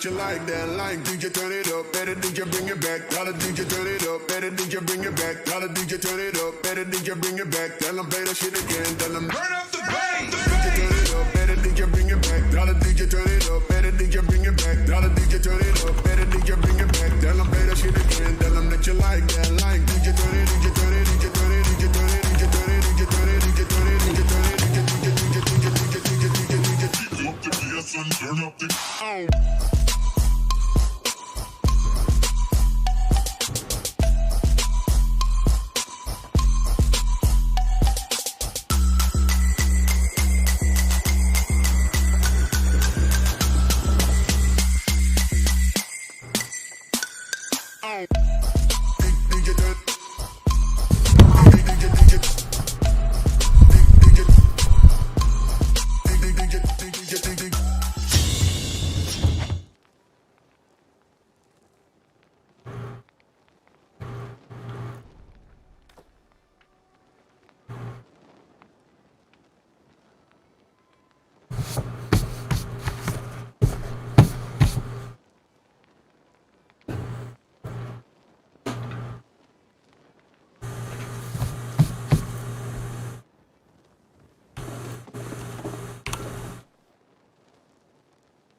that you like that. Like DJ, turn it up. Better DJ, bring it back. Tell the DJ, turn it up. Better DJ, bring it back. Tell the DJ, turn it up. Better DJ, bring it back. Tell them play that shit again. Tell them turn up the bass. DJ, turn it up. Better DJ, bring it back. Tell the DJ, turn it up. Better DJ, bring it back. Tell the DJ, turn it up. Better DJ, bring it back. Tell them play that shit again. Tell them that you like that. Like DJ, turn it, DJ, turn it, DJ, turn it, DJ, turn it, DJ, turn it, DJ, turn it, DJ, turn it, DJ, turn it, DJ, DJ, DJ, DJ, DJ, DJ, DJ, DJ, up the bass and turn up the.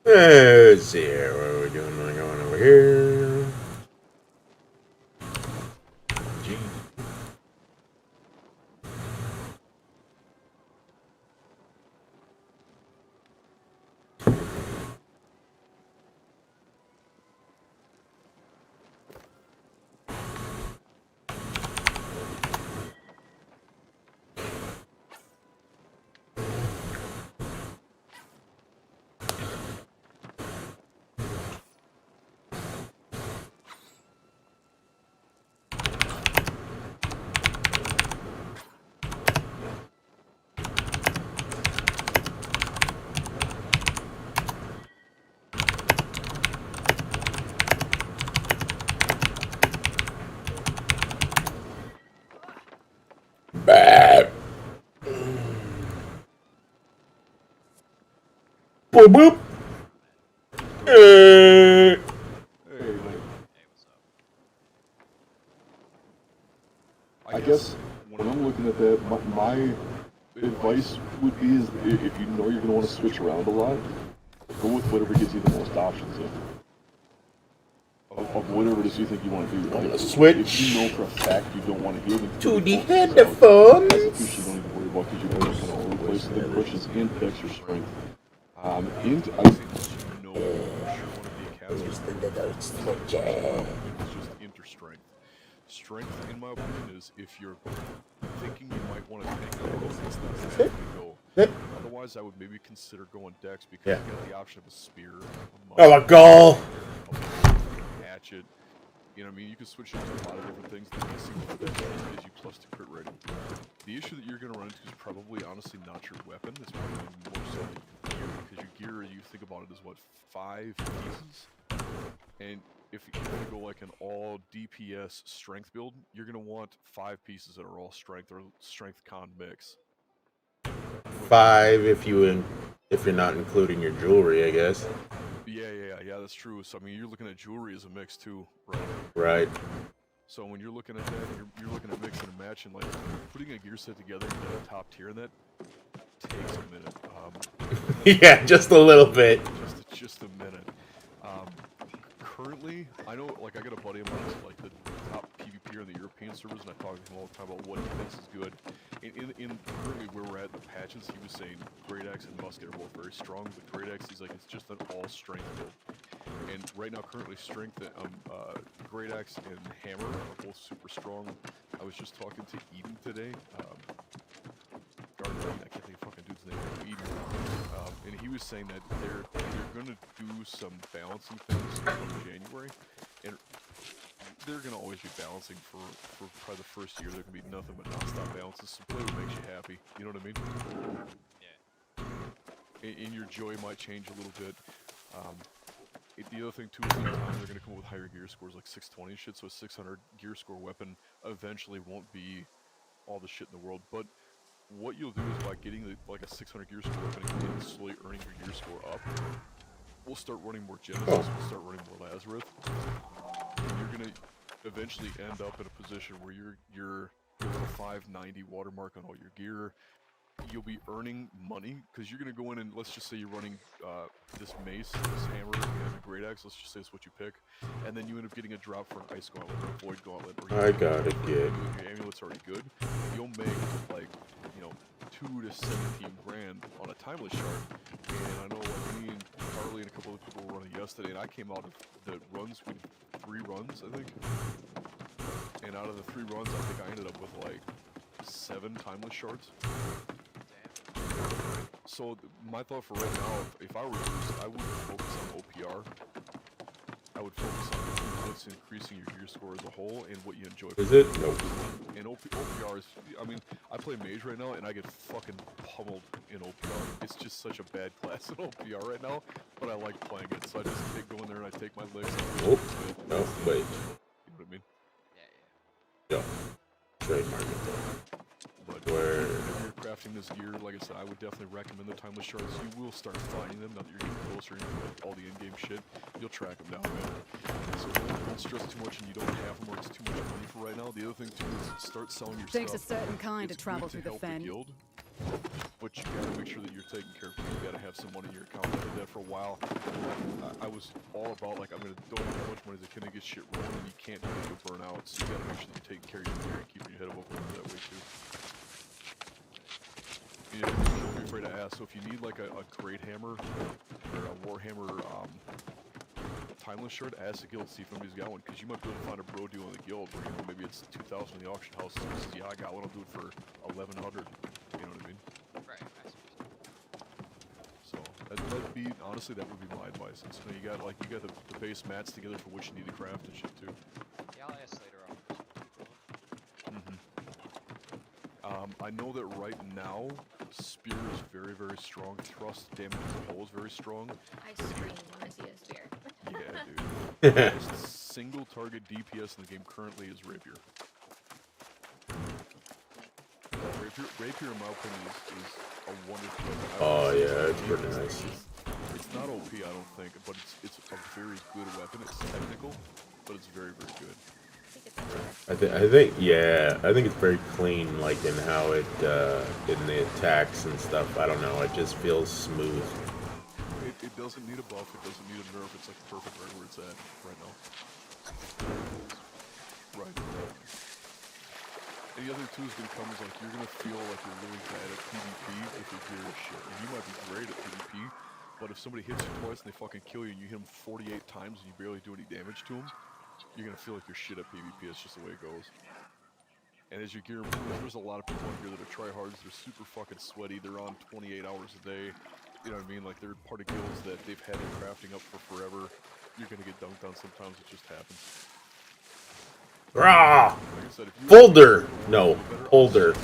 Let's see here. What are we doing? We're going over here. G. Bad. Boop boop. Hey, what's up? I guess when I'm looking at that, my advice would be is if you know you're going to want to switch around a lot, go with whatever gives you the most options of whatever it is you think you want to do. Like, switch. If you know for a fact you don't want to hear to the headphones. You don't even worry about because you're going to kind of all over the place. Then pushes into extra strength. Into I think you know you want to be a caster. It's just inter strength. Strength, in my opinion, is if you're thinking you might want to tank out those, it's not the way to go. Otherwise, I would maybe consider going Dex because you got the option of a spear, a goal, a hatchet. You know what I mean? You can switch into a lot of different things. The missing one that gives you plus to crit rating. The issue that you're going to run into is probably, honestly, not your weapon. It's probably more so your gear, because your gear, you think about it as what, 5 pieces? And if you're going to go like an all DPS strength build, you're going to want 5 pieces that are all strength or strength con mix. 5 if you're not including your jewelry, I guess. Yeah, that's true. So I mean, you're looking at jewelry as a mix too, right? Right. So when you're looking at that, you're looking at mixing and matching, like putting a gear set together and getting a top tier in that takes a minute. Yeah, just a little bit. Just a minute. Currently, I know, like I got a buddy of mine who's like the top PvPer in the European servers, and I talk to him all the time about what he thinks is good. In currently where we're at in the patches, he was saying Great Axe and Musket are both very strong, but Great Axe, he's like, it's just an all-strength build. And right now, currently, strength, Great Axe and Hammer are both super strong. I was just talking to Eden today. Garden Eden, I can't think of fucking dude's name. Eden. And he was saying that they're going to do some balancing things from January. And they're going to always be balancing for probably the first year. There can be nothing but non-stop balances. So play what makes you happy. You know what I mean? Yeah. And your joy might change a little bit. The other thing too is in time they're going to come up with higher gear scores, like 620 and shit. So a 600 gear score weapon eventually won't be all the shit in the world. But what you'll do is by getting like a 600 gear score weapon and slowly earning your gear score up, we'll start running more Genesis, Oh. we'll start running more Lazarus. And you're gonna eventually end up in a position where you're a 590 watermark on all your gear. You'll be earning money because you're gonna go in and let's just say you're running this mace, this hammer, and a great axe. Let's just say it's what you pick, and then you end up getting a drop for an ice gauntlet or a void gauntlet. Or I gotta get. your amulet's already good. You'll make like 2 to 17 grand on a timeless shard. And I know like me and Carly and a couple of people were running yesterday, and I came out of the runs with 3 runs, I think. And out of the 3 runs, I think I ended up with like 7 timeless shards. So my thought for right now, if I were you, I wouldn't focus on OPR. I would focus on what's increasing your gear score as a whole and what you enjoy. Is it? Nope. And OPR is, I mean, I play mage right now and I get fucking pummeled in OPR. It's just such a bad class in OPR right now, but I like playing it. So I just go in there and I take my licks. Nope. No, wait. You know what I mean? No. Trademark it though. But Where? if you're crafting this gear, like I said, I would definitely recommend the timeless shards. You will start finding them now that you're getting closer into all the in-game shit. You'll track them down, man. So don't stress too much and you don't have them or it's too much money for right now. The other thing too is start selling your Takes a stuff. certain kind to It's travel good through the help fen. guild, but you gotta make sure that you're taking care of people. You gotta have some money in your account. I did that for a while. I was all about like I'm gonna donate as much money as I can to get shit rolling, and you can't do it, you'll burn out. So you gotta make sure that you're taking care of your gear and keeping your head above water that way too. Yeah, don't be afraid to ask. So if you need like a great hammer or a warhammer timeless shard, ask the guild, see if anybody's got one, because you might be able to find a bro deal in the guild where maybe it's 2,000 in the auction house. So says, yeah, I got one. I'll do it for 1,100. You know what I mean? Right. I see. So that'd be honestly that would be my advice. And so you got the base mats together for what you need to craft and shit too. Yeah, I'll ask later on. I know that right now, spear is very, very strong. Thrust damage as a whole is very strong. I scream when I see a spear. Yeah, dude. The most single target DPS in the game currently is Rapier. Rapier in my opinion, is a wonderful weapon. Oh yeah, it's pretty nice. It's not OP, I don't think, but it's a very good weapon. It's technical, but it's very, very good. I think it's better. I think it's very clean, like in how it in the attacks and stuff. I don't know, it just feels smooth. It doesn't need a buff, it doesn't need a nerf, it's like perfect right where it's at right now. Right. And the other two is gonna come is like you're gonna feel like you're really bad at PvP if your gear is shit. And you might be great at PvP, but if somebody hits you twice and they fucking kill you and you hit them 48 times and you barely do any damage to them, you're gonna feel like you're shit at PvP. It's just the way it goes. And as your gear improves, there's a lot of people on here that are tryhards. They're super fucking sweaty. They're on 28 hours a day. You know what I mean? Like they're part of guilds that they've had it crafting up for forever. You're gonna get dunked on sometimes. It just happens. Rah! Like I said, if you Folder! No, Folder.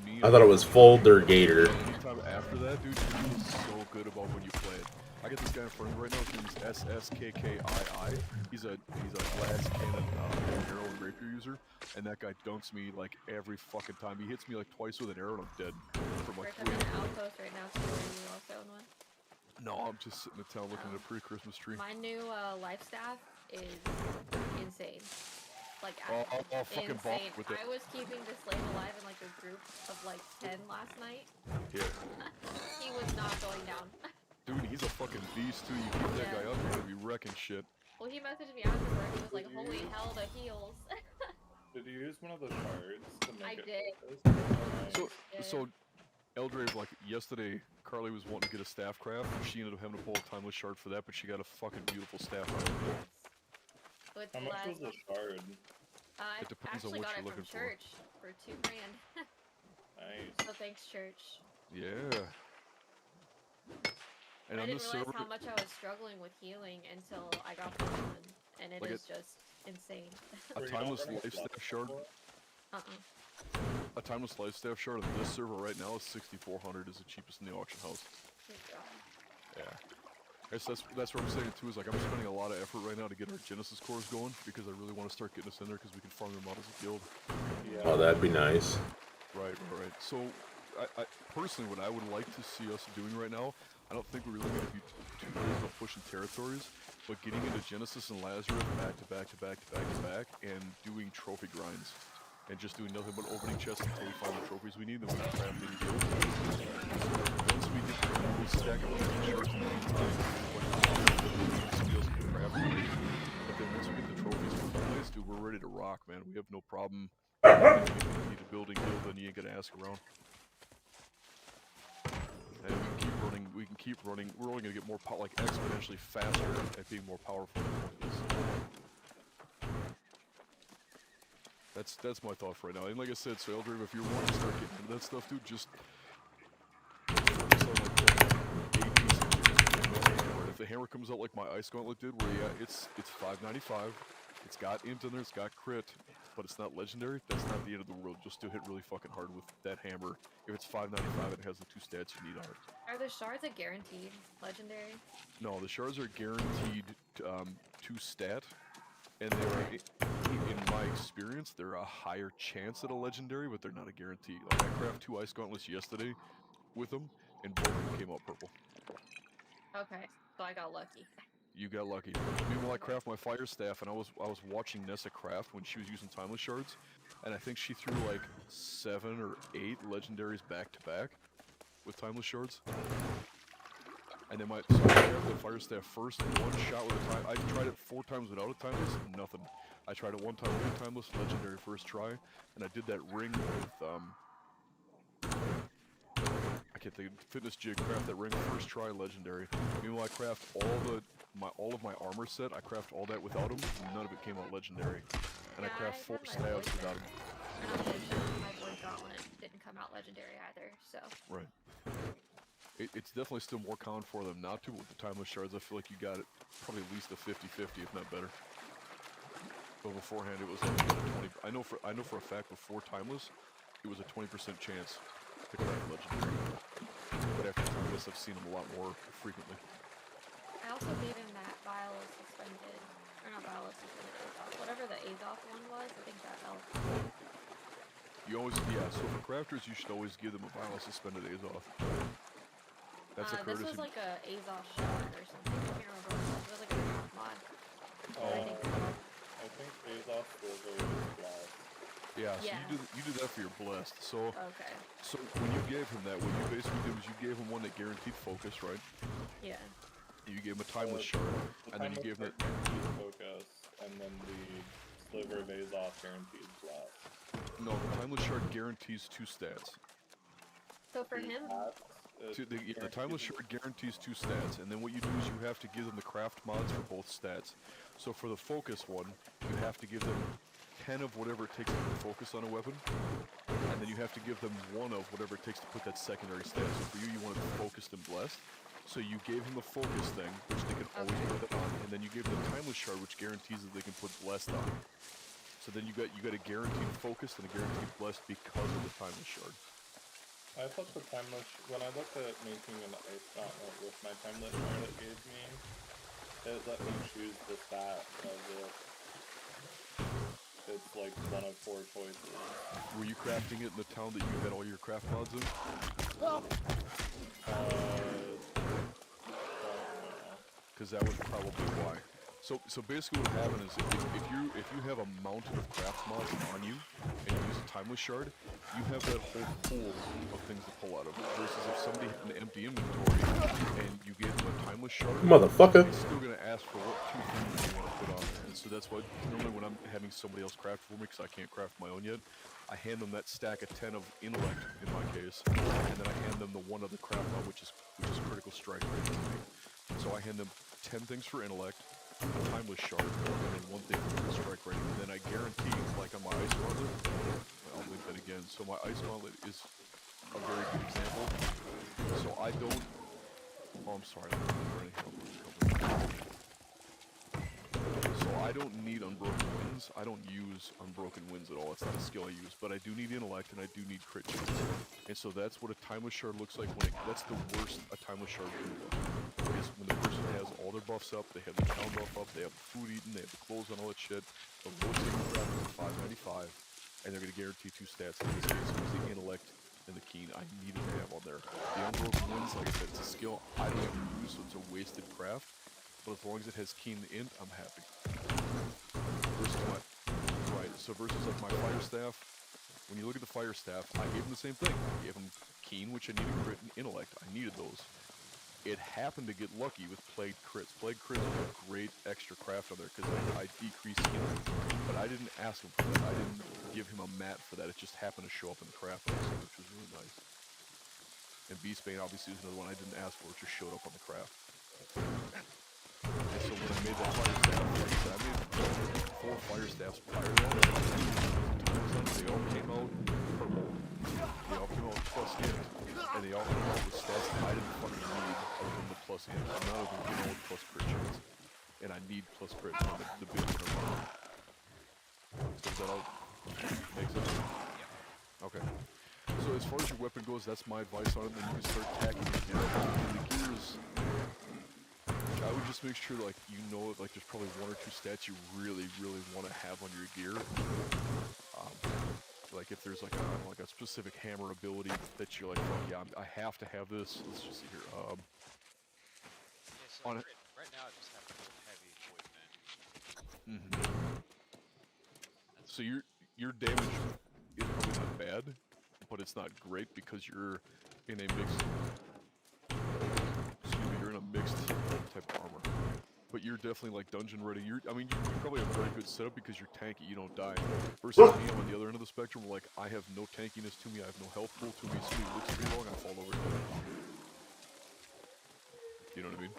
me I thought it was Folder Gator. anytime after that, dude, you feel so good about when you play it. I got this guy in front of me right now. His name is SSKKII. He's a glass cannon arrow and rapier user, and that guy dunks me like every fucking time. He hits me like twice with an arrow and I'm dead from like Rick, I'm in an outpost right now, so are you also in one? No, I'm just sitting in town looking at a pre-Christmas tree. My new life staff is insane. Like, I'll fucking balk insane. with it. I was keeping this slave alive in like a group of like 10 last night. Yeah. He was not going down. Dude, he's a fucking beast too. You keep that guy up, you're gonna be wrecking shit. Well, he messaged me afterward. He was like, "Holy hell, the heals." Did you use one of the shards to I make did. So Eldrave, like yesterday, Carly was wanting to get a staff craft. She ended up having to pull a timeless shard for that, but she got a fucking beautiful staff out of it. With How much was the shard? I It depends on actually what got you're it from looking for. church for 2 grand. Nice. So thanks, church. Yeah. And I on didn't this realize server, how much I was struggling with healing until I got this one, and it Like is just insane. a Were you timeless not running life staff flash shard, before? a timeless life staff shard on this server right now is 6,400. Is the cheapest in the auction house. Good God. Yeah. I guess that's what I'm saying too. Is like I'm spending a lot of effort right now to get our Genesis cores going because I really want to start getting us in there because we can farm them out as a guild. Yeah. Oh, that'd be nice. Right. So, I personally, what I would like to see us doing right now, I don't think we're really going to be too worried about pushing territories, but getting into Genesis and Lazarus back to back to back to back to back, and doing trophy grinds, and just doing nothing but opening chests until we find the trophies we need, then we can craft any guilds. Once we get the full stack of shards in the meantime, skills can craft them. But then once we get the trophies from the place, dude, we're ready to rock, man. We have no problem. If you need a building guild, then you ain't gonna ask around. And we can keep running. We're only gonna get more like exponentially faster at being more powerful than this. That's my thought for right now. And like I said, Saildream, if you're wanting to start getting into that stuff, dude, just focus on like the AD. If the hammer comes out like my Ice Gauntlet did, where yeah, it's $5.95, it's got int in there, it's got crit, but it's not legendary, that's not the end of the world. You'll still hit really fucking hard with that hammer. If it's $5.95 and it has the 2 stats you need on it. Are the shards a guaranteed legendary? No, the shards are guaranteed 2 stat, and they're, in my experience, they're a higher chance at a legendary, but they're not a guarantee. Like, I crafted 2 Ice Gauntlets yesterday with them, and both of them came out purple. Okay, so I got lucky. You got lucky. Meanwhile, I craft my fire staff, and I was watching Nessa craft when she was using timeless shards, and I think she threw like 7 or 8 legendaries back to back with timeless shards. And then so I grabbed the fire staff first, one shot with a time. I tried it 4 times without a timeless, nothing. I tried it 1 time with a timeless, legendary first try, and I did that ring with I can't think of fitness jig, craft that ring first try, legendary. Meanwhile, I craft all of my armor set. I craft all that without them. None of it came out legendary, and I craft 4 stabs without them. My Void Gauntlet didn't come out legendary either, so. Right. It's definitely still more common for them not to, but with the timeless shards, I feel like you got it probably at least a 50-50, if not better. But beforehand, it was like a 20. I know for a fact before timeless, it was a 20% chance to craft legendary. But after timeless, I've seen them a lot more frequently. I also gave him that Vial of Suspended, or not Vial of Suspended Azoth, whatever the Azoth one was, I think that helped. You always, yeah, so for crafters, you should always give them a Vial of Suspended Azoth. That's a courtesy. This was like a Azoth shard or something, I can't remember what it was. It was like a mod. I think Azoth was always blast. Yeah, so you did that for your blessed. So Okay. So when you gave him that, what you basically did was you gave him one that guaranteed focus, right? Yeah. You gave him a timeless shard, and then you gave him that. Guaranteed focus, and then the sliver of Azoth guaranteed blast. No, the timeless shard guarantees 2 stats. So for him, The timeless shard guarantees 2 stats, and then what you do is you have to give them the craft mods for both stats. So for the focus one, you have to give them 10 of whatever it takes to put focus on a weapon, and then you have to give them 1 of whatever it takes to put that secondary stat. So for you wanted focused and blessed, so you gave him the focus thing, which they can always put that on, and then you gave them the timeless shard, which guarantees that they can put blessed on. So then you got a guaranteed focus and a guaranteed blessed because of the timeless shard. I thought the timeless, when I looked at making an Ice Gauntlet with my timeless shard it gave me, it let me choose the stat of it. It's like 1 of 4 choices. Were you crafting it in the town that you had all your craft mods in? Because that was probably why. So basically what happened is if you have a mountain of craft mods on you and you use a timeless shard, you have that whole pool of things to pull out of. Versus if somebody had an empty inventory and you gave them a timeless shard, Motherfucker. they're still gonna ask for what 2 things you want to put on there. And so that's why normally when I'm having somebody else craft for me, because I can't craft my own yet, I hand them that stack of 10 of intellect in my case, and then I hand them the 1 other craft mod, which is critical strike rate. So I hand them 10 things for intellect, a timeless shard, and then 1 thing for critical strike rate. And then I guarantee, like on my Ice Gauntlet, I'll link that again. So my Ice Gauntlet is a very good example. So I don't. Oh, I'm sorry. I'm not for any help. So I don't need Unbroken Winds. I don't use Unbroken Winds at all. It's not a skill I use, but I do need intellect and I do need crit chance. And so that's what a timeless shard looks like that's the worst a timeless shard can look. Is when the person has all their buffs up, they have the town buff up, they have the food eaten, they have the clothes on, all that shit. The lowest they can craft is $5.95, and they're going to guarantee 2 stats. In this case, it was the intellect and the keen I needed to have on there. The unbroken winds, like I said, it's a skill I don't ever use, so it's a wasted craft. But as long as it has keen and int, I'm happy. Versus what? Right, so versus like my fire staff, when you look at the fire staff, I gave him the same thing. I gave him keen, which I needed, crit, and intellect. I needed those. It happened to get lucky with plagued crits. Plagued crits are a great extra craft on there because I decreased intellect. But I didn't ask him for that. I didn't give him a mat for that. It just happened to show up in the craft, which was really nice. And Beastbane obviously is another one I didn't ask for. It just showed up on the craft. And so when I made that fire staff, like I said, I made 4 fire staffs prior to that. They all came out purple. They all came out plus int. And they all came out with stats that I didn't fucking need other than the plus int. None of them came out with plus crit chance. And I need plus crit for the big one. So does that all make sense? Yeah. Okay. So as far as your weapon goes, that's my advice on it. Then you can start tacking the gear. And the gears, I would just make sure like you know like there's probably 1 or 2 stats you really want to have on your gear. Like if there's like a specific hammer ability that you're like, oh yeah, I have to have this. Let's just see here. Yeah, so on like, it. right now I just have a heavy void man. So your damage is probably not bad, but it's not great because you're in a mixed. Excuse me, you're in a mixed type of armor. But you're definitely like dungeon ready. You probably have a very good setup because you're tanky, you don't die. Versus me, I'm on the other end of the spectrum, where like I have no tankiness to me, I have no health pool to me, somebody looks at me wrong, I fall over dead. You know what I mean?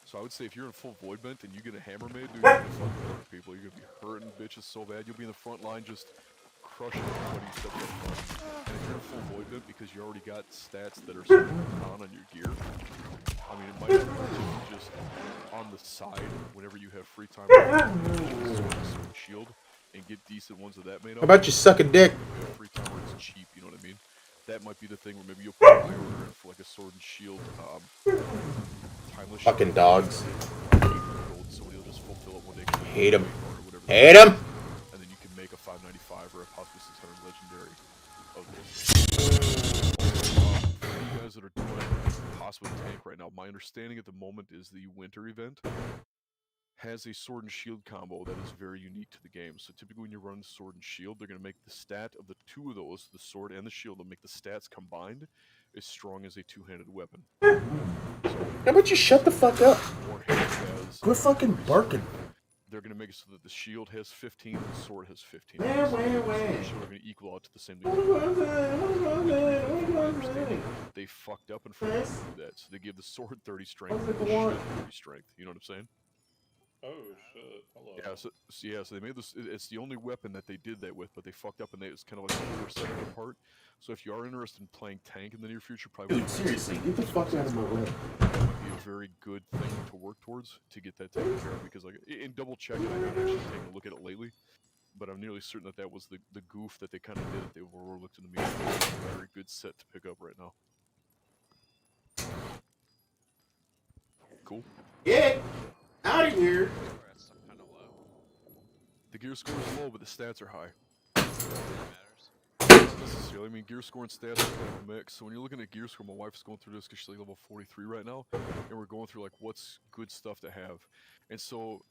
So I would say if you're in full void bent and you get a hammer made, dude, you're gonna fucking hurt people. You're gonna be hurting bitches so bad. You'll be in the front line just crushing everybody you step up front. And if you're in full void bent because you already got stats that are on your gear, I mean, it might be just on the side whenever you have free time, shield, and get decent ones of that made up. How about you suck a dick? If you have free time where it's cheap, you know what I mean? That might be the thing where maybe you'll put an eye order in for like a sword and shield, timeless Fucking shield. dogs. Somebody will just fulfill it one day. Hate 'em. Or whatever. Hate 'em. And then you can make a 595 or a possibly 600 legendary of this. You guys that are doing possibly tank right now, my understanding at the moment is the winter event has a sword and shield combo that is very unique to the game. So typically when you're running sword and shield, they're going to make the stat of the 2 of those, the sword and the shield, they'll make the stats combined as strong as a 2-handed weapon. So, How about you shut the fuck up? more hands has, Quit fucking barking. they're going to make it so that the shield has 15 and the sword has 15. So the sword and shield are going to equal out to the same degree. They fucked up and forgot to do that. So they give the sword 30 strength and the shield 30 strength. You know what I'm saying? Oh shit! Hello. Yeah, so they made this. It's the only weapon that they did that with, but they fucked up and it's kind of like a first second apart. So if you are interested in playing tank in the near future, probably Dude, seriously, get the fuck out of my way. that would be a very good thing to work towards to get that taken care of. Because like in double checking, I haven't actually taken a look at it lately, but I'm nearly certain that was the goof that they kind of did. They overlooked in the media. It's a very good set to pick up right now. Cool. Get out of here. Or that's some kind of low. The gear score is low, but the stats are high. That matters. Not necessarily. I mean, gear score and stats are kind of a mix. So when you're looking at gear score, my wife's going through this because she's like level 43 right now, and we're going through like what's good stuff to have. And so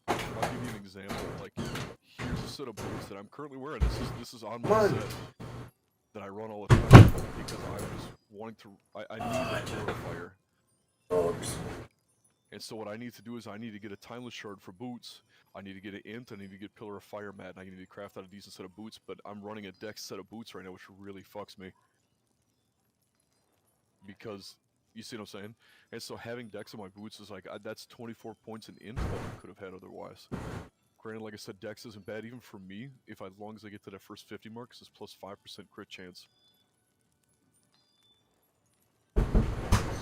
I'll give you an example. Like here's a set of boots that I'm currently wearing. This is on my set that I run all the time because I was wanting to. I need a pillar of fire. Dogs. And so what I need to do is I need to get a timeless shard for boots. I need to get an int. I need to get pillar of fire mat. And I need to craft out a decent set of boots. But I'm running a dex set of boots right now, which really fucks me. Because you see what I'm saying? And so having dex on my boots is like that's 24 points in int that I could have had otherwise. Granted, like I said, dex isn't bad even for me. As long as I get to that first 50 mark, it's plus 5% crit chance.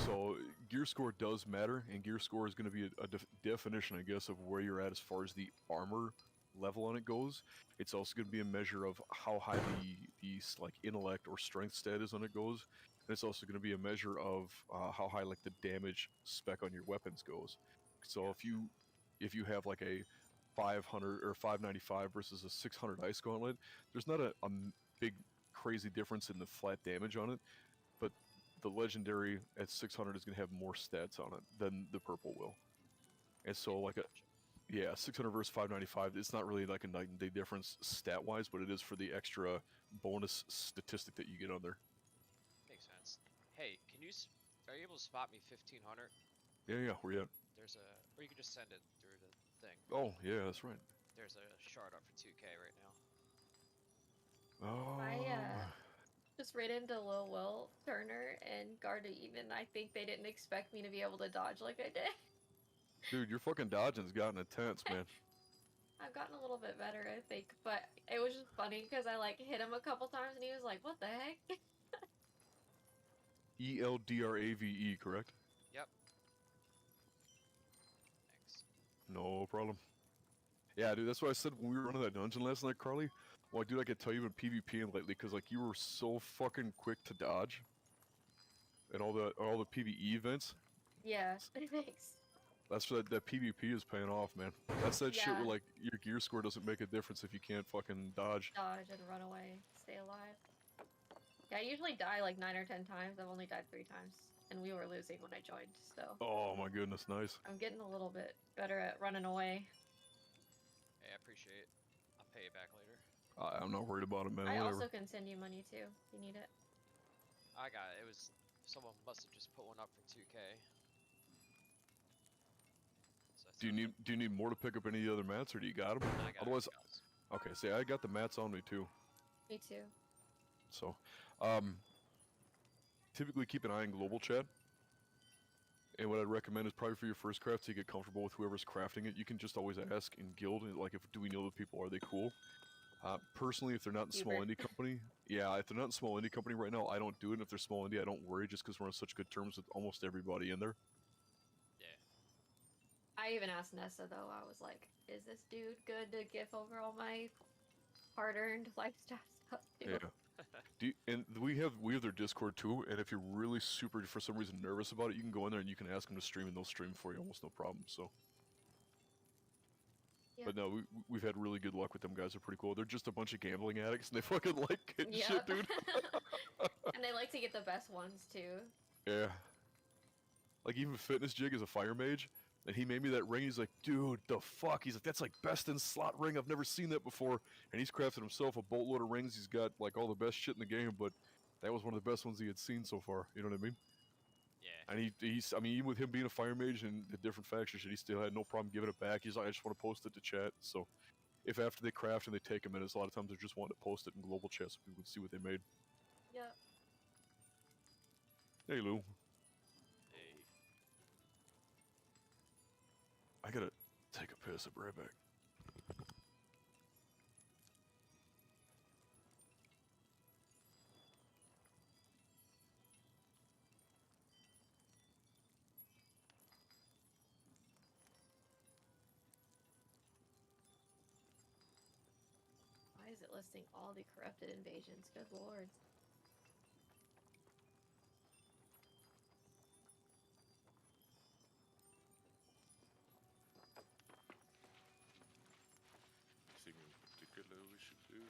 So gear score does matter, and gear score is going to be a definition, I guess, of where you're at as far as the armor level on it goes. It's also going to be a measure of how high the like intellect or strength stat is on it goes. And it's also going to be a measure of how high like the damage spec on your weapons goes. So if you have like a 500 or 595 versus a 600 ice gauntlet, there's not a big crazy difference in the flat damage on it, but the legendary at 600 is going to have more stats on it than the purple will. And so, like a yeah, 600 versus 595, it's not really like a night and day difference stat wise, but it is for the extra bonus statistic that you get on there. Makes sense. Hey, are you able to spot me 1500? Yeah, where you at? There's a, or you can just send it through the thing. Oh, yeah, that's right. There's a shard up for 2K right now. Oh. I just ran into Lil Will, Turner, and Gardein, and I think they didn't expect me to be able to dodge like I did. Dude, your fucking dodging's gotten intense, man. I've gotten a little bit better, I think, but it was just funny because I like hit him a couple times and he was like, "What the heck?" ELDRAVE, correct? Yep. Thanks. No problem. Yeah, dude, that's what I said when we were running that dungeon last night, Carly. Well, dude, I could tell you've been PvPing lately because like you were so fucking quick to dodge, and all the PvE events. Yeah, thanks. That's what that PvP is paying off, man. That's that shit where Yeah. like your gear score doesn't make a difference if you can't fucking dodge. Dodge and run away, stay alive. Yeah, I usually die like 9 or 10 times. I've only died 3 times, and we were losing when I joined, so Oh my goodness, nice. I'm getting a little bit better at running away. Hey, I appreciate it. I'll pay you back later. I'm not worried about it, man. I Whatever. also can send you money too, if you need it. I got it. It was, someone must have just put one up for 2K. So I Do you need more to pick up any of the other mats, or do you got them? I got Otherwise, everything else. okay. See, I got the mats on me too. Me too. So, typically keep an eye on global chat. And what I'd recommend is probably for your first craft to get comfortable with whoever's crafting it. You can just always ask in guild, like, if do we know the people? Are they cool? Personally, if they're not in small Hubert. indie company, yeah, if they're not in small indie company right now, I don't do it. And if they're small indie, I don't worry just because we're on such good terms with almost everybody in there. Yeah. I even asked Nessa though. I was like, "Is this dude good to give over all my hard-earned lifestyle stuff to?" Yeah. And we have their Discord too. And if you're really super for some reason nervous about it, you can go in there and you can ask them to stream, and they'll stream for you almost no problem. So. Yeah. But no, we've had really good luck with them guys. They're pretty cool. They're just a bunch of gambling addicts, and they fucking like getting shit, Yep. dude. And they like to get the best ones too. Yeah. Like even Fitness Jig is a fire mage, and he made me that ring. He's like, dude, the fuck? He's like, that's like best in slot ring. I've never seen that before. And he's crafted himself a boatload of rings. He's got like all the best shit in the game, but that was one of the best ones he had seen so far. You know what I mean? Yeah. And he's, I mean, even with him being a fire mage and the different factions, he still had no problem giving it back. He's like, I just want to post it to chat. So if after they craft and they take a minute, a lot of times they're just wanting to post it in global chat so people can see what they made. Yep. Hey, Lou. Hey. I gotta take a piss. I'll be right back. Why is it listing all the corrupted invasions? Good lord. Anything in particular we should do?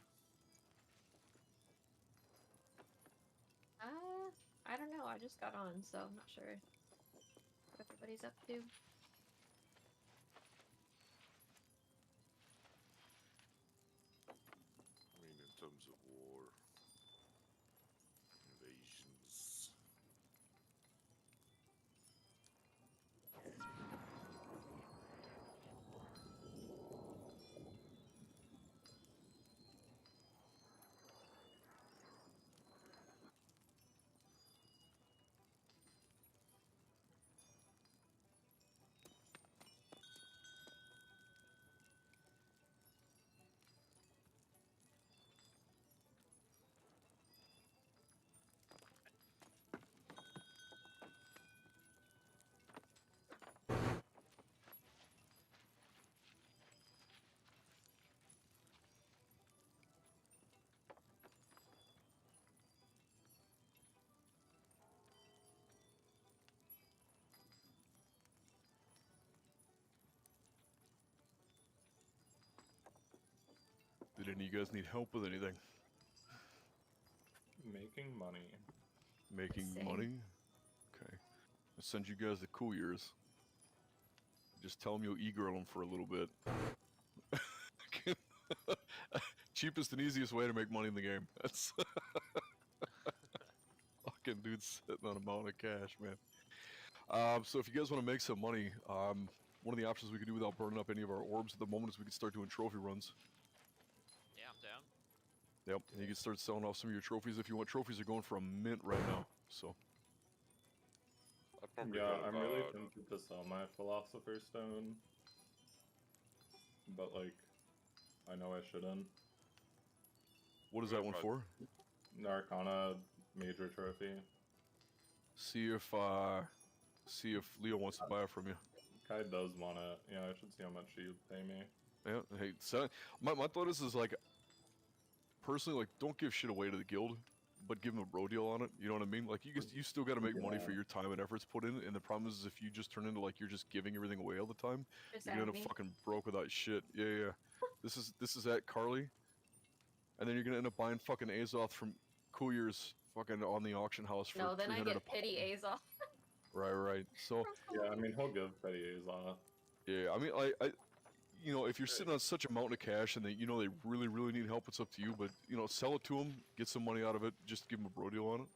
I don't know. I just got on, so I'm not sure what everybody's up to. I mean, in terms of war, invasions. Did any of you guys need help with anything? Making money. Making Same. money? Okay. I'll send you guys the cool years. Just tell them you'll e-girl them for a little bit. Cheapest and easiest way to make money in the game. That's fucking dude's sitting on a mountain of cash, man. So if you guys want to make some money, one of the options we could do without burning up any of our orbs at the moment is we could start doing trophy runs. Yeah, I'm down. Yep, and you can start selling off some of your trophies if you want. Trophies are going for a mint right now, so. I probably Yeah, got I'm really about- tempted to sell my Philosopher's Stone. But, like, I know I shouldn't. What is that one for? Narcana Major Trophy. See if Leo wants to buy it from you. Kai does want it. Yeah, I should see how much she'd pay me. Yeah, hey, so my thought is like, personally, like, don't give shit away to the guild, but give them a bro deal on it. You know what I mean? Like, you still got to make money for Yeah. your time and efforts put in. And the problem is, if you just turn into like you're just giving everything away all the time, Just you're add gonna me. fucking broke without shit. Yeah, yeah. This is at Carly, and then you're gonna end up buying fucking Azoth from Cool Years fucking on the auction house for No, then I 300 get a pop. pity Azoth. Right. So. Yeah, I mean, he'll give Petty Azoth. Yeah, I mean, I, you know, if you're sitting on such a mountain of cash and they really need help, it's up to you. But you know, sell it to them, get some money out of it, just give them a bro deal on it.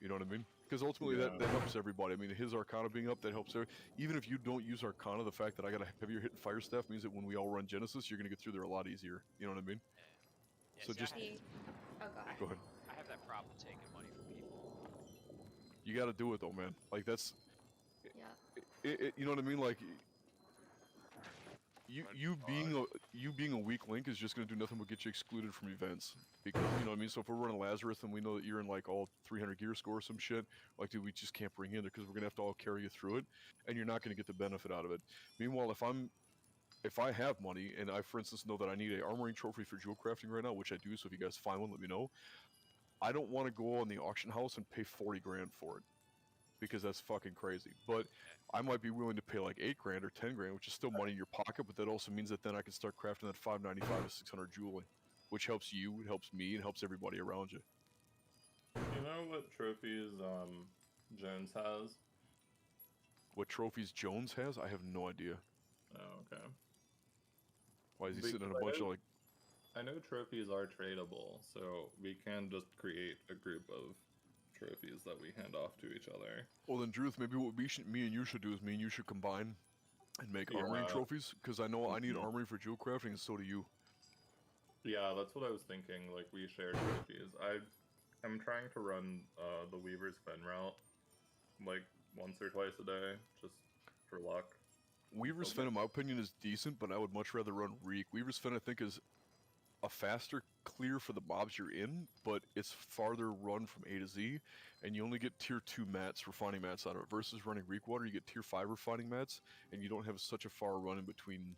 You know what I mean? Because ultimately that helps everybody. I mean, his Arcana being up, that helps even if you don't use Arcana, the fact that I got a heavier hit Fire Staff means that when we all run Genesis, you're gonna get through there a lot easier. You know what I mean? Yeah, So see, just- Oh god. Go ahead. I have that problem taking money from people. You got to do it though, man. Like that's, Yeah. you know what I mean? Like. You being a weak link is just gonna do nothing but get you excluded from events, because you know what I mean. So if we're running Lazarus and we know that you're in like all 300 gear score or some shit, like dude, we just can't bring you in there because we're gonna have to all carry you through it, and you're not gonna get the benefit out of it. Meanwhile, if I have money and I, for instance, know that I need a armoring trophy for jewel crafting right now, which I do, so if you guys find one, let me know. I don't want to go on the auction house and pay 40 grand for it, because that's fucking crazy. But I might be willing to pay like 8 grand or 10 grand, which is still money in your pocket, but that also means that then I can start crafting that 595 to 600 jewelry, which helps you, it helps me, it helps everybody around you. You know what trophies Jones has? What trophies Jones has, I have no idea. Oh, okay. Why is he Because sitting in I a bunch of know- like, I know trophies are tradable, so we can just create a group of trophies that we hand off to each other. well then Druth, maybe what me and you should do is me and you should combine and make armoring Yeah. trophies, because I know I need Mhm. armoring for jewel crafting, and so do you. Yeah, that's what I was thinking. Like, we share trophies. I'm trying to run the Weaver's Fen route like once or twice a day, just for luck. Weaver's Okay. Fen, in my opinion, is decent, but I would much rather run Reek. Weaver's Fen, I think, is a faster clear for the mobs you're in, but it's farther run from A to Z, and you only get tier 2 mats, refining mats out of it, versus running Reek Water, you get tier 5 refining mats, and you don't have such a far run in between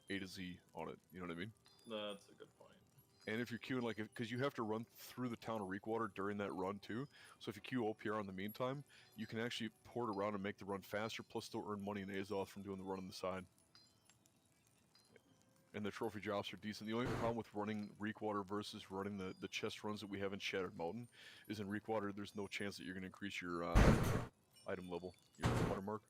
A to Z on it, you know what I mean? That's a good point. And if you're queuing, like, because you have to run through the town of Reekwater during that run too, so if you queue OPR in the meantime, you can actually port around and make the run faster, plus still earn money in Azoth from doing the run on the side. And the trophy drops are decent. The only problem with running Reekwater versus running the chest runs that we have in Shattered Mountain is in Reekwater there's no chance that you're going to increase your item level, your watermark.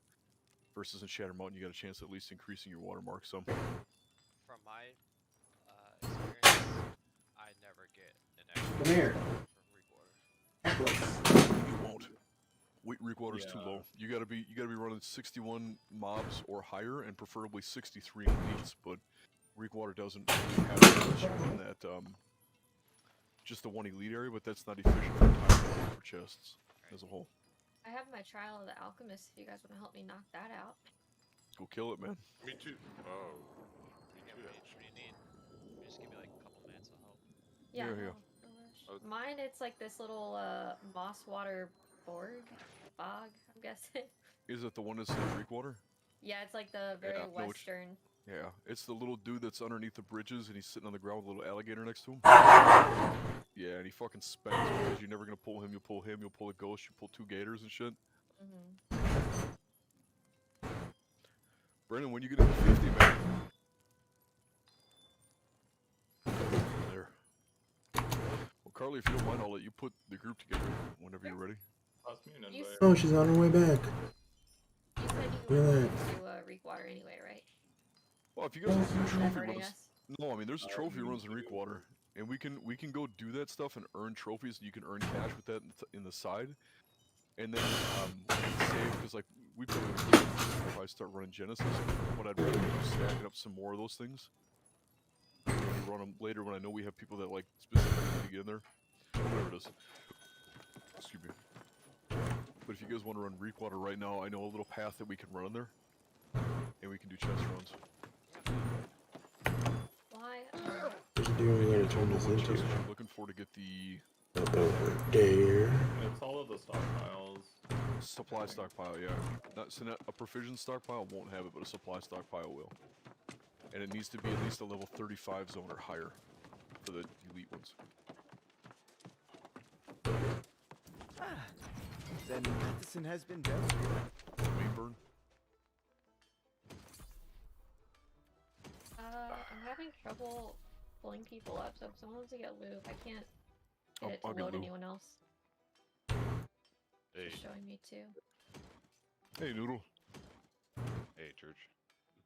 Versus in Shattered Mountain you got a chance at least increasing your watermark some. From my experience, I never get an extra Come here. from Reekwater. You won't. Reekwater's too Yeah. low. You gotta be running 61 mobs or higher, and preferably 63 in elites. But Reekwater doesn't really have that unless you run that just the one elite area, but that's not efficient for chests as a whole. I have my Trial of the Alchemist if you guys want to help me knock that out. Go kill it, man. Me too. Oh, me Yeah, too. what do you need? Just give me like a couple minutes, I'll help. Yeah, Yeah, no, yeah. no rush. Oh. Mine, it's like this little moss water bog, I'm guessing. Is it the one that's in Reekwater? Yeah, it's like the very Yeah, no, it's- western. Yeah, it's the little dude that's underneath the bridges, and he's sitting on the ground with a little alligator next to him. Yeah, and he fucking spends because you're never gonna pull him. You'll pull him. You'll pull a ghost. You pull 2 gators and shit. Mm-hmm. Brennan, when you get into 50, man. There. Well, Charlie, if you don't mind, I'll let you put the group together whenever you're ready. Pass me an You invite. Oh, she's on her way back. You said Look you at wanted that. to reek water anyway, right? Well, if you guys want to do Is that trophy hurting runs, us? no, I mean there's trophy runs in Reekwater, and we can go do that stuff and earn trophies. And you can earn cash with that in the side, and then we can save because like we probably start running Genesis. What I'd rather do is stacking up some more of those things. And run them later when I know we have people that like specifically need to get in there. Whatever it is. Excuse me. But if you guys want to run Reekwater right now, I know a little path that we can run in there, and we can do chest runs. Why? What are you going to turn this What into? chest I'm looking for to get the Over there. It's all of the stockpiles. supply stockpile, yeah. So not a provision stockpile won't have it, but a supply stockpile will. And it needs to be at least a level 35 zone or higher for the elite ones. Then Matheson has been dealt. Main burn. I'm having trouble pulling people up, so if someone wants to get loot, I can't get it I'll to get load Lou. anyone else. Hey, It's showing me too. Hey, Noodle. hey, church.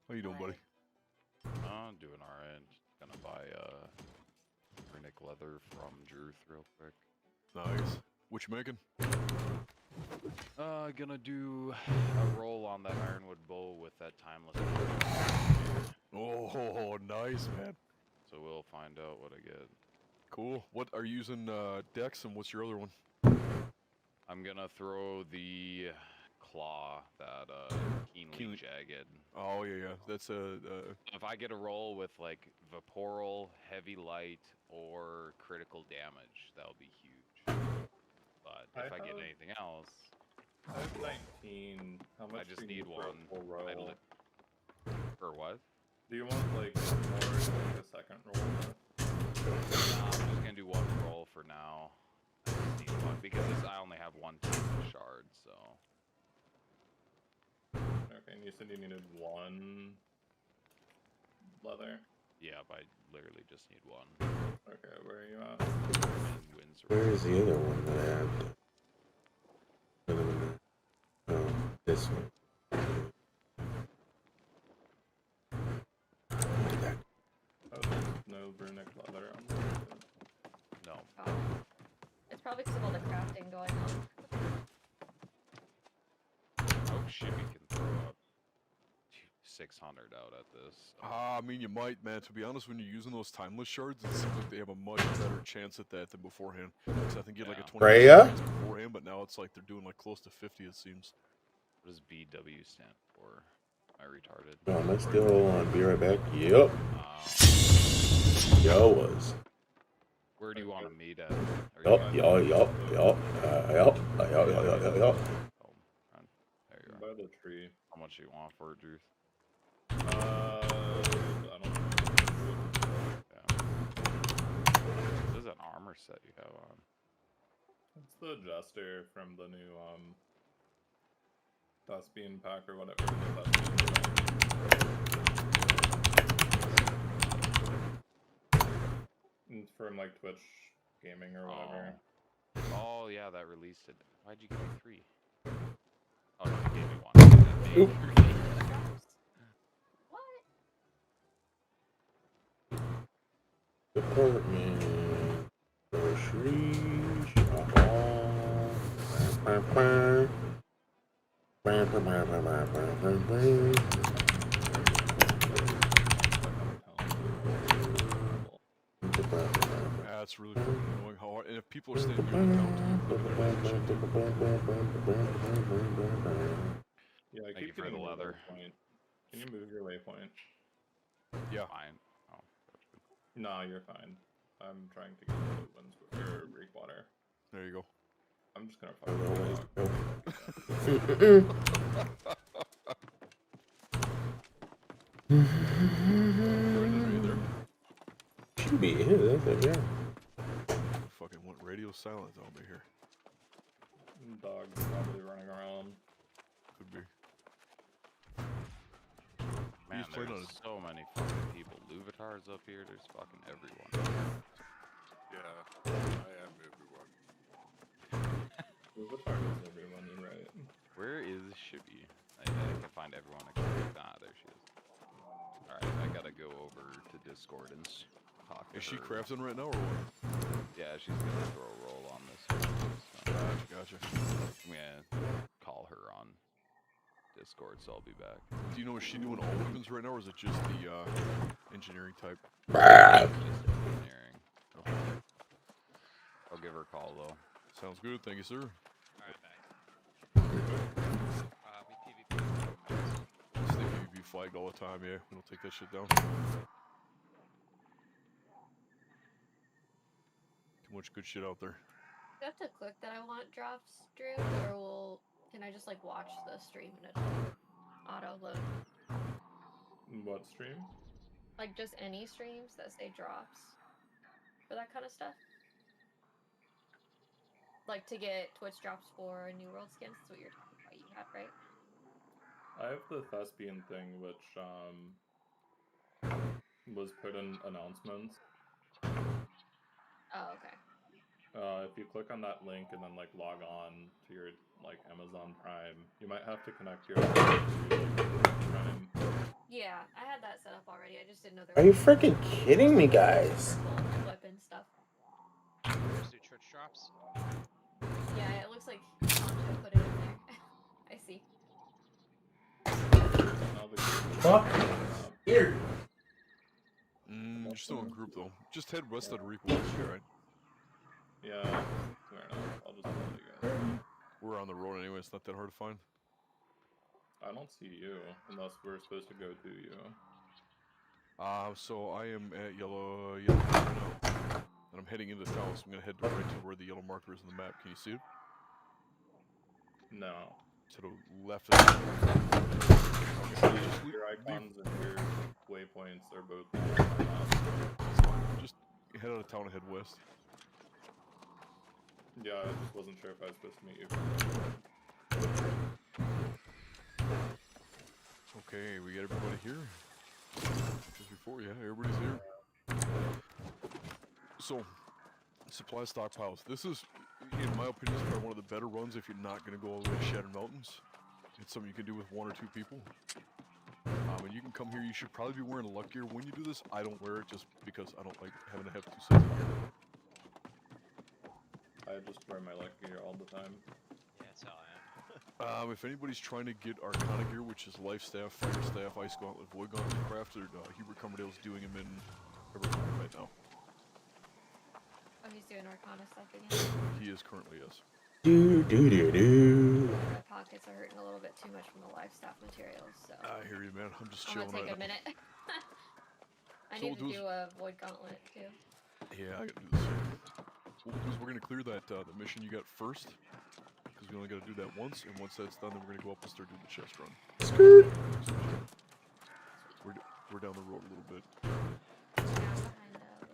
How you doing, buddy? I'm doing alright. Gonna buy runic leather from Druth real quick. Nice. What you making? Gonna do a roll on that ironwood bow with that timeless. Oh, nice, man. So we'll find out what I get. Cool. What are you using Dex, and what's your other one? I'm gonna throw the claw, that keenly Keenly- jagged. Oh, yeah. That's If I get a roll with like Vaporal, Heavy Light, or critical damage, that'll be huge. But if I get have- anything else, I have 19. How much I just do you need for a one. full roll? For what? Do you want like more like a second roll? Nah, I'm just gonna do one roll for now. I just need one because I only have one shard, so. Okay, and you said you needed one leather. Yeah, I literally just need one. Okay, where are you at? And Windsor. Where is the other one that I have? Oh, this one. Oh, there's no runic leather on there. No. Oh. It's probably because of all the crafting going on. Oh shit, we can throw up 600 out at this. I mean, you might, man. To be honest, when you're using those timeless shards, it seems like they have a much better chance at that than beforehand. So I think you had like a Yeah. 20% Freya? chance beforehand, but now it's like they're doing like close to 50, it seems. What does BW stand for? Am I retarded? Oh, am I still on? Be right back. Yep. Yo was. Where do you want to meet at? Yup, yup, yup, yup. Yup, yup, yup, yup, yup, yup. Oh, man. There you are. By the tree. How much do you want for it, Drew? I don't know. Yeah. This is an armor set you have on. It's the Jester from the new Thespian pack or whatever. The It's from like Twitch gaming or whatever. Oh, yeah, that released it. Why'd you give me 3? Oh, no, you gave me 1. Oop. What? Department. Groceries. Alcohol. Bam, bam, bam. Bam, bam, bam, bam, bam, bam, bam, bam. That's really fucking annoying how hard. And if people are staying muted down too, Yeah, I Thank you keep for getting the your leather. waypoint. Can you move your waypoint? yeah. Fine. Oh, that's good. Nah, you're fine. I'm trying to get the winds or Reekwater. There you go. I'm just gonna I don't know fuck ways to go. Should be here, that's it, yeah. Fucking went radio silent on me here. Dog's probably running around. Could be. Man, He's playing there's on so many fucking people. Luvatars up here, there's fucking everyone. Yeah, I am everyone. Who the fuck is everyone, you're right? Where is Shibby? I can find everyone except there she is. Alright, I gotta go over to Discord and talk to Is she her. crafting right now or what? Yeah, she's gonna throw a roll on this. So Gotcha. I'm gonna call her on Discord, so I'll be back. Do you know, is she doing all weapons right now, or is it just the engineering type? Just engineering. Okay. I'll give her a call though. Sounds good. Thank you, sir. Alright, back. We PvP. Stay PvP flagged all the time. Yeah, we don't take that shit down. Too much good shit out there. Do I have to click that I want drops, Drew, or can I just like watch the stream and it'll auto load? What stream? Like just any streams that say drops for that kind of stuff. Like to get Twitch drops for New World skins. That's what you're talking about. You have, right? I have the thespian thing, which was put in announcements. Oh, okay. If you click on that link and then like log on to your like Amazon Prime, you might have to connect your Prime. Yeah, I had that set up already. I just didn't know there Are you was freaking kidding me, guys? weapon stuff. Just do church drops. Yeah, it looks like Sancho put it in there. I see. Now the Fuck. Here. You're still in group though. Just head west out of Reaper. Right? yeah, fair enough. I'll just tell you guys. We're on the road anyway. It's not that hard to find. I don't see you unless we're supposed to go to you. So I am at yellow right now, and I'm heading into town. So I'm gonna head right to where the yellow marker is on the map. Can you see it? No. To the left. Okay, just Your leave- icons and your waypoints are both. It's fine. Just head out of town and head west. Yeah, I just wasn't sure if I was supposed to meet you. Okay, we got everybody here. Just before, yeah, everybody's here. So, supply stockpiles. This is, in my opinion, is probably one of the better runs if you're not going to go all the way to Shattered Mountains. It's something you can do with 1 or 2 people. And you can come here. You should probably be wearing luck gear when you do this. I don't wear it just because I don't like having to have 2 sets of gear. I just wear my luck gear all the time. Yeah, that's how I am. If anybody's trying to get Arcana gear, which is Life Staff, Fire Staff, Ice Gauntlet, Void Gauntlet crafted, Hubert Cummerdale's doing them in Evergreen right now. Oh, he's doing Arcana stuff again. He is currently, yes. Do do do do. My pockets are hurting a little bit too much from the life staff materials, so I hear you, man. I'm just I'm chilling gonna take right a minute. I So need to we'll do do a void gauntlet too. now. Yeah, I gotta do this. What we'll do is we're gonna clear that the mission you got first, because we only gotta do that once, and once that's done, then we're gonna go up and start doing the chest run. Skirt. We're down the road a little bit. Yeah,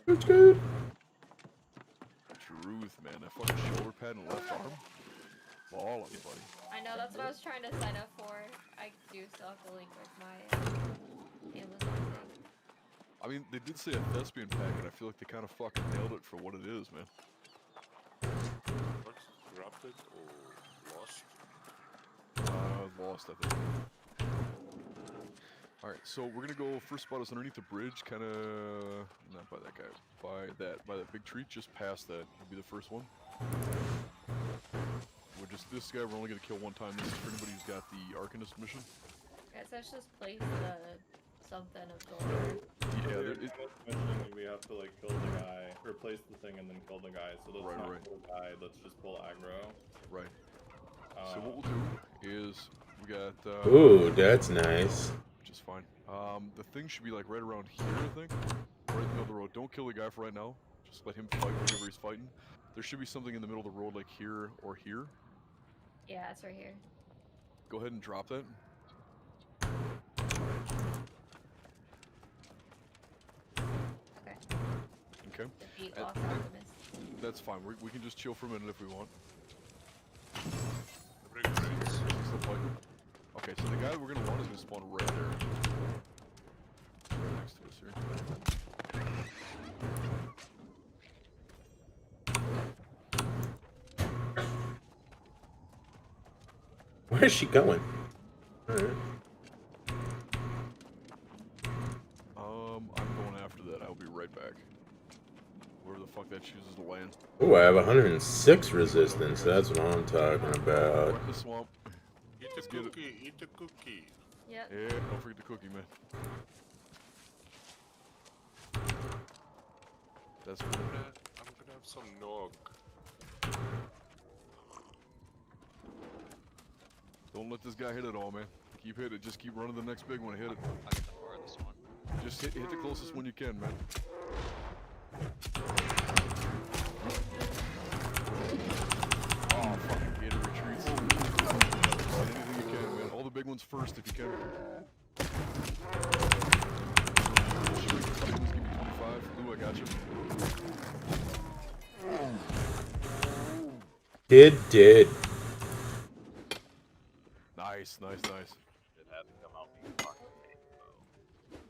behind Skirt. Truth, man. That fucking shoulder pad and left arm. Ball on you, buddy. I know that's what I was trying to sign up for. I do still have to link with my Amazon thing. I mean, they did say a thespian pack, and I feel like they kind of fucking nailed it for what it is, man. What's corrupted or lost? Lost, I think. Alright, so we're gonna go, first spot is underneath the bridge, kinda, not by that guy, by that big tree, just past that, will be the first one. We're just, this guy we're only gonna kill 1 time, this is for anybody who's got the Arcanist mission. Guys, let's just place the something of gold. Yeah, We're it, mentioning we have to like kill the guy, replace the thing, and then kill the guy. So let's Right, not right. kill the guy. Let's just pull aggro. right. So what we'll do is, we got, Ooh, that's nice. which is fine. The thing should be like right around here, I think. Right in the middle of the road. Don't kill the guy for right now. Just let him fight whenever he's fighting. There should be something in the middle of the road like here or here. Yeah, it's right here. Go ahead and drop that. Okay. Okay. Defeat Uh, Lost Alchemist. That's fine. We can just chill for a minute if we want. The brig friends. Still fighting. Okay, so the guy we're gonna want is gonna spawn right there. Right next to us here. Where's she going? Alright. I'm going after that. I'll be right back. Where the fuck that chooses to land. Ooh, I have 106 resistance. That's what I'm talking about. Right in the swamp. Eat Let's a get it. cookie, eat a cookie. Yep. Yeah, don't forget the cookie, man. That's I'm what gonna have some nog. Don't let this guy hit it all, man. Keep hitting it. Just keep running the next big one. Hit it. I'll get the farthest one. Just hit the closest one you can, man. Oh, fucking Gator retreats. Hit anything you can, man. All the big ones first if you can. Give me 25. Lou, I got you. Did. Nice. It had to come out being fucking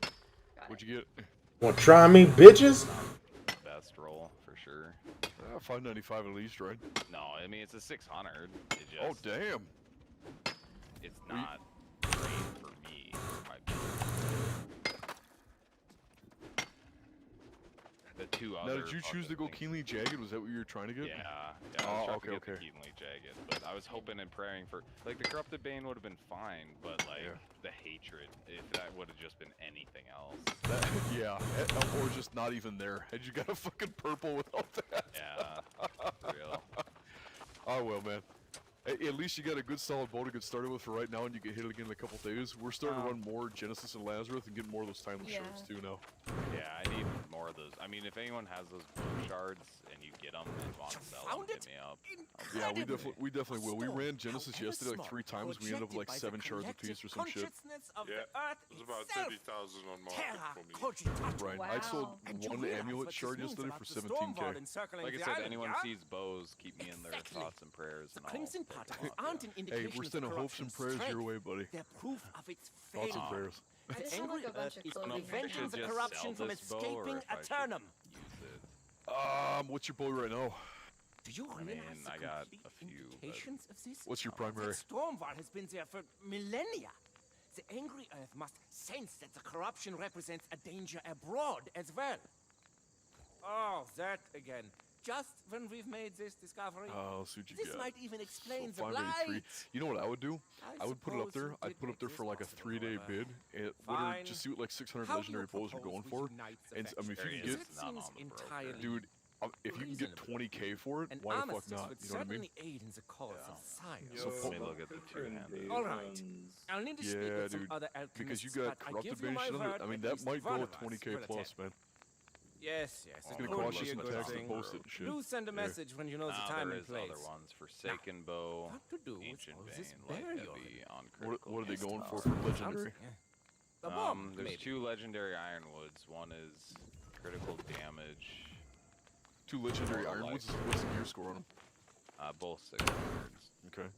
big, What'd you get? Want to try me, bitches? best roll for sure. 595 at least, right? No, I mean it's a 600. It just, Oh, damn. it's Were you- not great for me. My the two other. Now, did you choose to go fucking keenly jagged? Was that what you were trying to get? Yeah, I Oh, was trying okay, to get the okay. keenly jagged, but I was hoping and praying for like the corrupted bane would have been fine, but like Yeah. the hatred, if that would have just been anything else. Yeah, or just not even there. Had you got a fucking purple without that? Yeah, for real. Oh well, man. At least you got a good solid bow to get started with for right now, and you can hit it again in a couple days. We're starting to run more Genesis and Lazarus and get more of those timeless Yeah. shards too now. Yeah, I need more of those. I mean, if anyone has those blue shards and you get them and want to sell them, Found hit it? me up. Yeah, we definitely will. We Stone, ran Genesis however yesterday like small, 3 times. We ended up with like projected by 7 the shards collective apiece or some shit. consciousness of Yeah, the earth It was about itself. 30,000 on market Terra for me. cogitatum. Right. I sold Wow. And you one realize amulet what this shard means yesterday about for the storm vault 17k. encircling Like I the said, island, anyone yeah? sees bows, keep me in their Exactly. thoughts and prayers. The And crimson I'll take particles them aren't out, an Hey, indication we're of sending hopes and corruption's prayers your strength. way, buddy. They're proof of its Thoughts and failure. prayers. I The just have angry like a bunch earth of is clothing right preventing now. the Just corruption sell from this bow, or escaping if I should Eternum. use it. What's your bow right now? Do you I realize mean, the I got complete a few, but- implications of this? What's your primary? That storm vault has been there for millennia. The angry earth must sense that the corruption represents a danger abroad as well. Oh, that again. Just when we've made this discovery. I'll see what you This got. might even explain the 583. light. You know what I would do? I would put it up suppose there. you I'd did put it up there make for this like a possible, 3-day however. bid. And Fine. just see what like 600 How do legendary you bows you're propose going we for. unite the And I mean, if There you is can get, That none seems on the broker. entirely dude, if you can get reasonable. 20k for it, An why the fuck armistice not? would You know what I mean? certainly aid in the cause Yeah. of science. So Let me look at the two-handed. All right. I'll need to speak Yeah, with some dude. other Because alchemists, you got but I corrupted give you base my shit on it. word, I mean, at that least might one go of us 20k will plus, attend. man. Yes, It's it gonna would cost be you a some good tax to thing. post it and shit. Do send a Yeah. message when you know the Nah, time there and is place. other ones. Forsaken bow, What to do with ancient Moses bane, light burial? heavy on critical. What are they hit. going for Sounds- legendary? yeah. A bomb, There's maybe. 2 legendary ironwoods. One is critical damage. 2 legendary Or ironwoods. life. What's the gear score on them? Both 600s. Okay.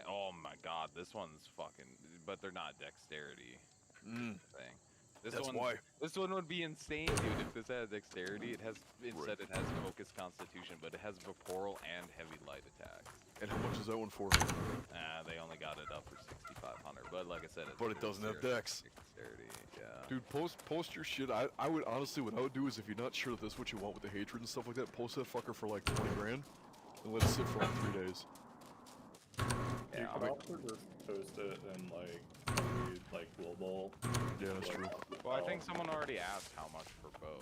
Oh my god, this one's fucking. But they're not dexterity. Mm, Thing. This that's one, why. This one would be insane, dude. If this had dexterity, it has instead it has focus constitution, but it has vaporal and heavy light attacks. And how much is that one for? They only got it up for 6,500. But like I said, it's But it doesn't have zero dex. Dexterity, yeah. Dude, post your shit. I would honestly, what I would do is if you're not sure that this is what you want with the hatred and stuff like that, post that fucker for like 20 grand and let it sit for like 3 days. You Yeah, could also just post it in like global. Yeah, that's true. Well, I think someone already asked how much for bow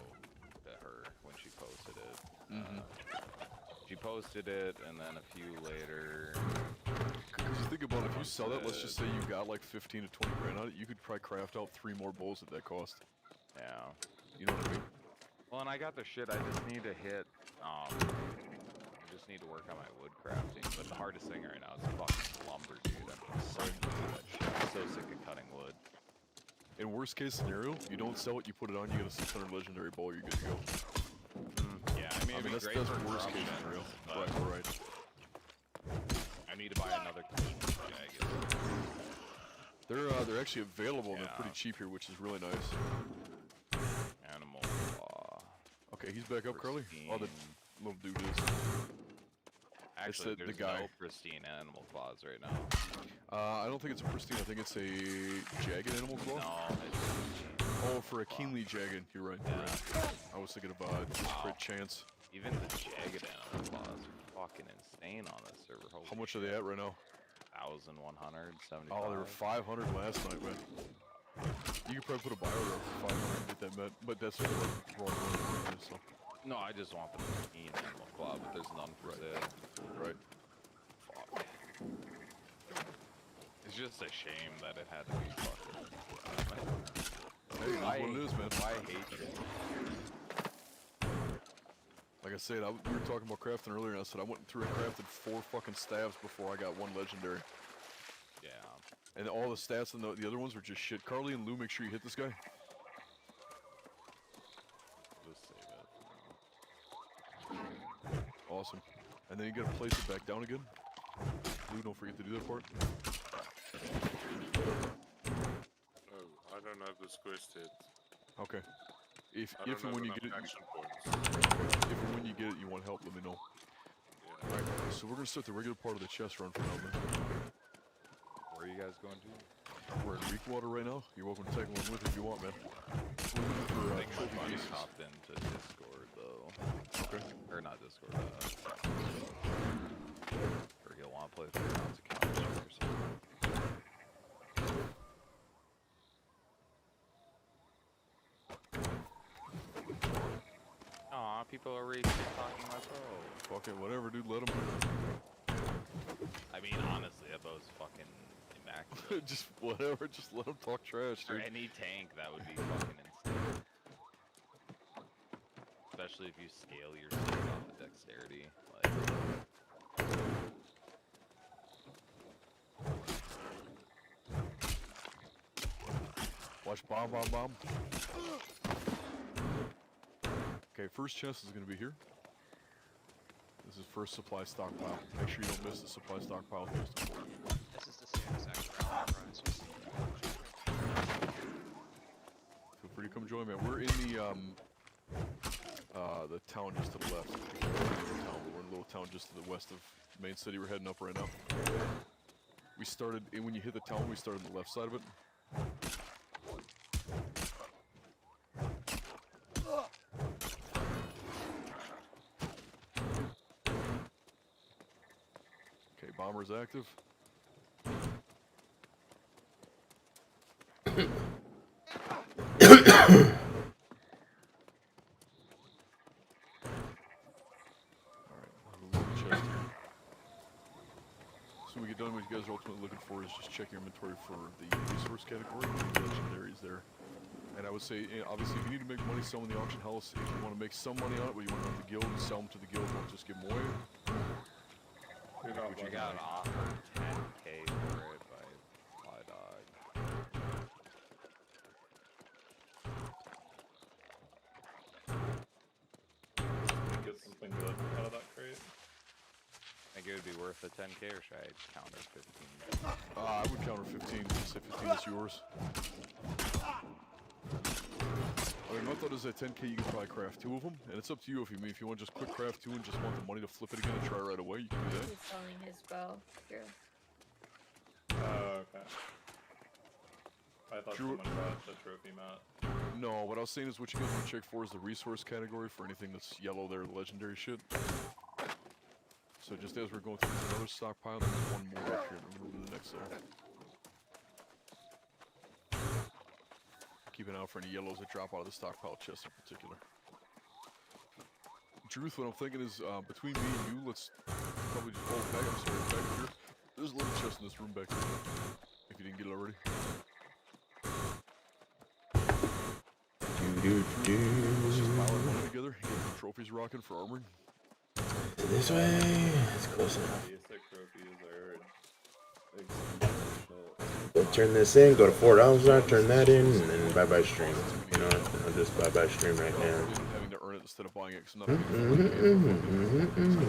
to her when she posted it. She posted it, and then a few later. Because you think about it, if you sell that, let's just say you got like 15 to 20 grand on it, you could probably craft out 3 more bows at that cost. Yeah. You know what I mean? Well, and I got the shit. I just need to hit. I just need to work on my wood crafting. But the hardest thing right now is fucking lumber, dude. I'm so sick of that shit. I'm so sick of cutting wood. In worst case scenario, you don't sell it, you put it on, you get a 600 legendary bow, you're good to go. Yeah, I mean, I it'd mean, be that's great for worst case corruption, scenario. but Right. I need to buy another clean jagged. They're actually available and they're pretty Yeah. cheap here, which is really nice. Animal law. Okay, he's back up, Carly. Oh, the Pristine. little dude is. Actually, the there's guy. no pristine animal claws right now. I don't think it's a pristine. I think it's a jagged animal claw. No, it's Oh, for a keenly jagged. You're right. You're right. I was thinking about just crit chance. even the jagged animal claws are fucking insane on this server. Holy How much are they at right now? 1,175. Oh, they were 500 last night, man. You could probably put a bio there for 500 and get that met, but that's what the wrong one. So. No, I just want the pristine animal claw, but there's none for sale. Right. Fuck. It's just a shame that it had to be fucking. Hey, that's what it is, man. Why hatred? Like I said, we were talking about crafting earlier, and I said I went through and crafted 4 fucking staves before I got 1 legendary. Yeah. And all the stats and the other ones were just shit. Carly and Lou, make sure you hit this guy. Just save it. Awesome. And then you gotta place it back down again. Lou, don't forget to do that part. Oh, I don't have this quest yet. Okay. If I don't and when have you get enough it, action points. if and when you get it, you want help, let me know. Yeah. Alright, so we're gonna start the regular part of the chest run for now, man. Where are you guys going to? We're in Reekwater right now. You're welcome to take one with if you want, man. We're looking for I think my trophy buddy pieces. hopped into Discord though. Okay. Or not Discord, or he'll want to play with your account or something. Aw, people are already talking my bow. Fuck it, whatever, dude, let him. I mean, honestly, that bow's fucking immaculate. Just whatever, just let him talk trash, For dude. any tank, that would be fucking insane. Especially if you scale your skills off of dexterity. Like, Watch bomb, bomb, bomb. Okay, first chest is gonna be here. This is first supply stockpile. Make sure you don't miss the supply stockpile. Most important. This is the same exact route price. Feel free to come join me. We're in the town just to the left. We're in a little town just to the west of the main city. We're heading up right now. We started, and when you hit the town, we started on the left side of it. Okay, bomber's active. So we get done, what you guys are ultimately looking for is just check your inventory for the resource category and the legendaries there. And I would say, obviously, if you need to make money selling the auction house, if you want to make some money on it, but you want to run the guild, sell them to the guild, don't just give them away. You're not we one got an of offer 10k for it by Fly Dog. them. Get something good out of that crate. Think it would be worth the 10k, or should I counter 15? I would counter 15, just say 15 is yours. I mean, my thought is that 10k you can probably craft 2 of them, and it's up to you if you want to just quick craft 2 and just want the money to flip it again and try right away, you can do that. He's selling his bow. Drew. Okay. I thought Drew- someone got the trophy mat. No, what I was saying is what you guys want to check for is the resource category for anything that's yellow there, the legendary shit. So just as we're going through another stockpile, there's one more up here, and we'll move to the next zone. Keep an eye out for any yellows that drop out of the stockpile chest in particular. Truth, what I'm thinking is, between me and you, let's probably just, back here. There's a little chest in this room back here, if you didn't get it already. Let's just pile our money together, get the trophies rocking for armoring. This way. It's close enough. Basic trophies are Go turn this in. Go to $4. Turn that in, and then bye-bye stream. You know, I'll just bye-bye stream right now. Having to earn it instead of buying it, 'cause I'm not paying for it.